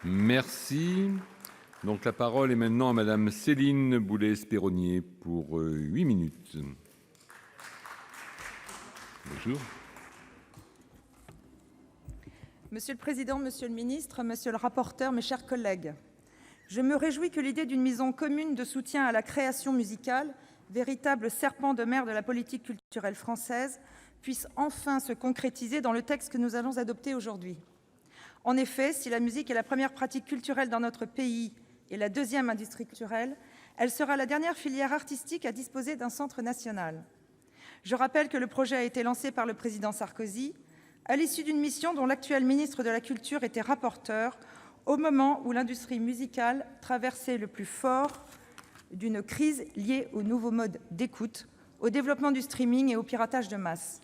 Merci. Donc la parole est maintenant à Madame Céline Boulay-Espéronnier pour 8 minutes. Bonjour. Monsieur le Président, Monsieur le Ministre, Monsieur le rapporteur, mes chers collègues, je me réjouis que l'idée d'une mise en commune de soutien à la création musicale, véritable serpent de mer de la politique culturelle française, puisse enfin se concrétiser dans le texte que nous allons adopter aujourd'hui. En effet, si la musique est la première pratique culturelle dans notre pays et la deuxième industrie culturelle, elle sera la dernière filière artistique à disposer d'un centre national. Je rappelle que le projet a été lancé par le président Sarkozy, à l'issue d'une mission dont l'actuel ministre de la Culture était rapporteur, au moment où l'industrie musicale traversait le plus fort d'une crise liée aux nouveaux modes d'écoute, au développement du streaming et au piratage de masse.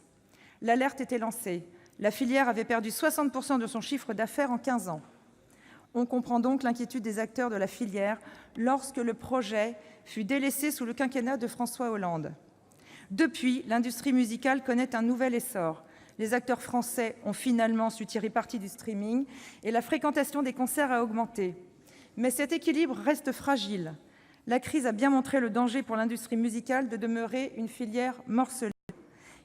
L'alerte était lancée. La filière avait perdu 60% de son chiffre d'affaires en 15 ans. On comprend donc l'inquiétude des acteurs de la filière lorsque le projet fut délaissé sous le quinquennat de François Hollande. Depuis, l'industrie musicale connaît un nouvel essor. Les acteurs français ont finalement su tirer parti du streaming et la fréquentation des concerts a augmenté. Mais cet équilibre reste fragile. La crise a bien montré le danger pour l'industrie musicale de demeurer une filière morcelée.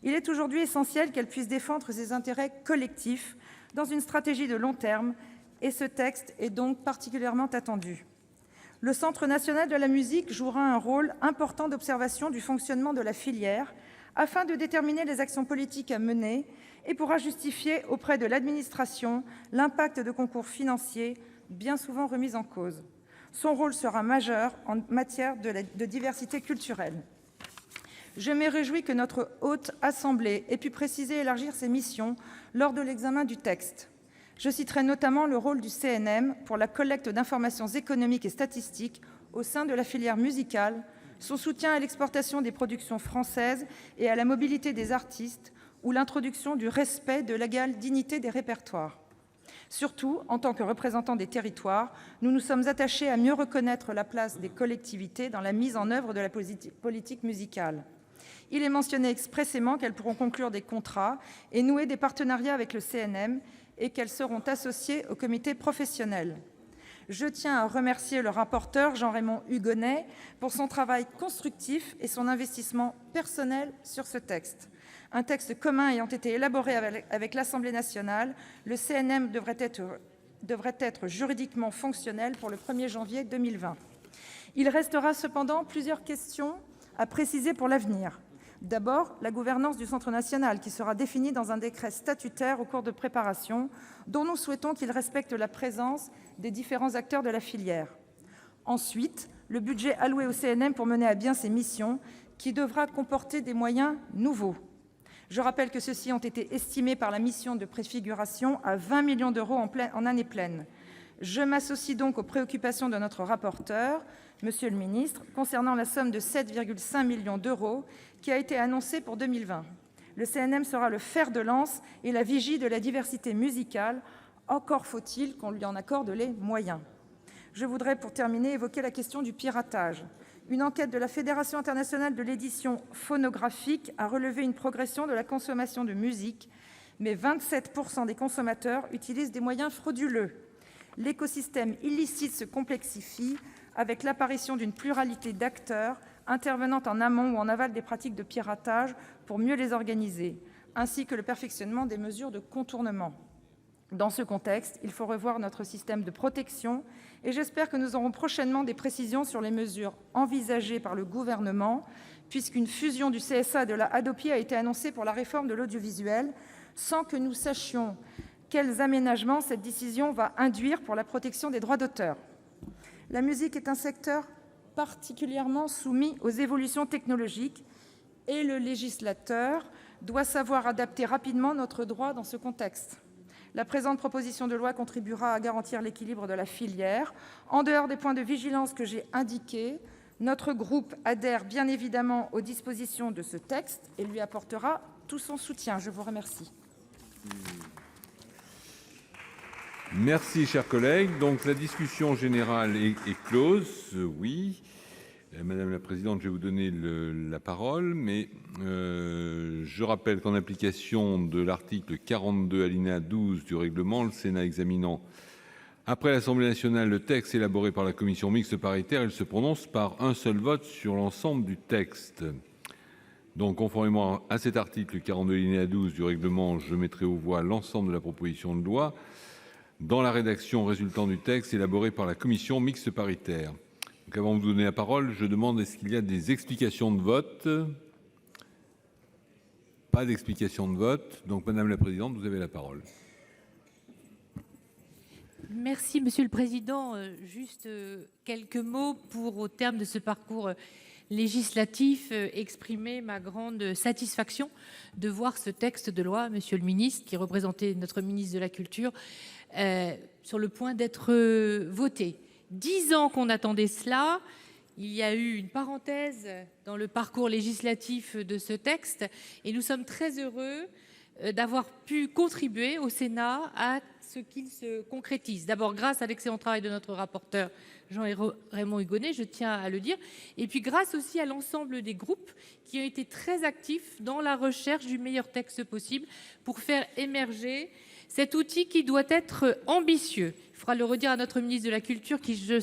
Il est aujourd'hui essentiel qu'elle puisse défendre ses intérêts collectifs dans une stratégie de long terme, et ce texte est donc particulièrement attendu. Le Centre national de la musique jouera un rôle important d'observation du fonctionnement de la filière afin de déterminer les actions politiques à mener et pourra justifier auprès de l'administration l'impact de concours financiers bien souvent remis en cause. Son rôle sera majeur en matière de diversité culturelle. Je me réjouis que notre Haute Assemblée ait pu préciser et élargir ses missions lors de l'examen du texte. Je citerai notamment le rôle du CNM pour la collecte d'informations économiques et statistiques au sein de la filière musicale, son soutien à l'exportation des productions françaises et à la mobilité des artistes, ou l'introduction du respect de l'égale dignité des répertoires. Surtout, en tant que représentants des territoires, nous nous sommes attachés à mieux reconnaître la place des collectivités dans la mise en œuvre de la politique musicale. Il est mentionné expressément qu'elles pourront conclure des contrats et nouer des partenariats avec le CNM et qu'elles seront associées au comité professionnel. Je tiens à remercier le rapporteur Jean-Raymond Hugonet pour son travail constructif et son investissement personnel sur ce texte. Un texte commun ayant été élaboré avec l'Assemblée nationale, le CNM devrait être juridiquement fonctionnel pour le 1er janvier 2020. Il restera cependant plusieurs questions à préciser pour l'avenir. D'abord, la gouvernance du Centre national, qui sera définie dans un décret statutaire au cours de préparation, dont nous souhaitons qu'il respecte la présence des différents acteurs de la filière. Ensuite, le budget alloué au CNM pour mener à bien ses missions, qui devra comporter des moyens nouveaux. Je rappelle que ceux-ci ont été estimés par la mission de préfiguration à 20 millions d'euros en année pleine. Je m'associe donc aux préoccupations de notre rapporteur, Monsieur le ministre, concernant la somme de 7,5 millions d'euros qui a été annoncée pour 2020. Le CNM sera le fer de lance et la vigie de la diversité musicale. Encore faut-il qu'on lui en accorde les moyens. Je voudrais, pour terminer, évoquer la question du piratage. Une enquête de la Fédération internationale de l'édition phonographique a relevé une progression de la consommation de musique, mais 27% des consommateurs utilisent des moyens frauduleux. L'écosystème illicite se complexifie avec l'apparition d'une pluralité d'acteurs intervenant en amont ou en aval des pratiques de piratage pour mieux les organiser, ainsi que le perfectionnement des mesures de contournement. Dans ce contexte, il faut revoir notre système de protection et j'espère que nous aurons prochainement des précisions sur les mesures envisagées par le Gouvernement, puisqu'une fusion du CSA et de la Hadopi a été annoncée pour la réforme de l'audiovisuel, sans que nous sachions quels aménagements cette décision va induire pour la protection des droits d'auteur. La musique est un secteur particulièrement soumis aux évolutions technologiques et le législateur doit savoir adapter rapidement notre droit dans ce contexte. La présente proposition de loi contribuera à garantir l'équilibre de la filière. En dehors des points de vigilance que j'ai indiqués, notre groupe adhère bien évidemment aux dispositions de ce texte et lui apportera tout son soutien. Je vous remercie. Merci, chers collègues. Donc, la discussion générale est close. Oui. Madame la présidente, je vais vous donner la parole, mais je rappelle qu'en application de l'article 42 alinéa 12 du règlement, le Sénat examinant Après l'Assemblée nationale, le texte élaboré par la commission mixte paritaire, elle se prononce par un seul vote sur l'ensemble du texte. Donc, conformément à cet article 42 alinéa 12 du règlement, je mettrai aux voix l'ensemble de la proposition de loi dans la rédaction résultant du texte élaboré par la commission mixte paritaire. Donc, avant de vous donner la parole, je demande est-ce qu'il y a des explications de vote? Pas d'explication de vote. Donc, Madame la Présidente, vous avez la parole. Merci, Monsieur le Président. Juste quelques mots pour, au terme de ce parcours législatif, exprimer ma grande satisfaction de voir ce texte de loi, Monsieur le Ministre, qui représentait notre ministre de la Culture, sur le point d'être voté. 10 ans qu'on attendait cela. Il y a eu une parenthèse dans le parcours législatif de ce texte et nous sommes très heureux d'avoir pu contribuer au Sénat à ce qu'il se concrétise. D'abord, grâce à l'excellent travail de notre rapporteur Jean-Raymond Hugonet, je tiens à le dire, et puis grâce aussi à l'ensemble des groupes qui ont été très actifs dans la recherche du meilleur texte possible pour faire émerger cet outil qui doit être ambitieux. Il faudra le redire à notre ministre de la Culture qui, je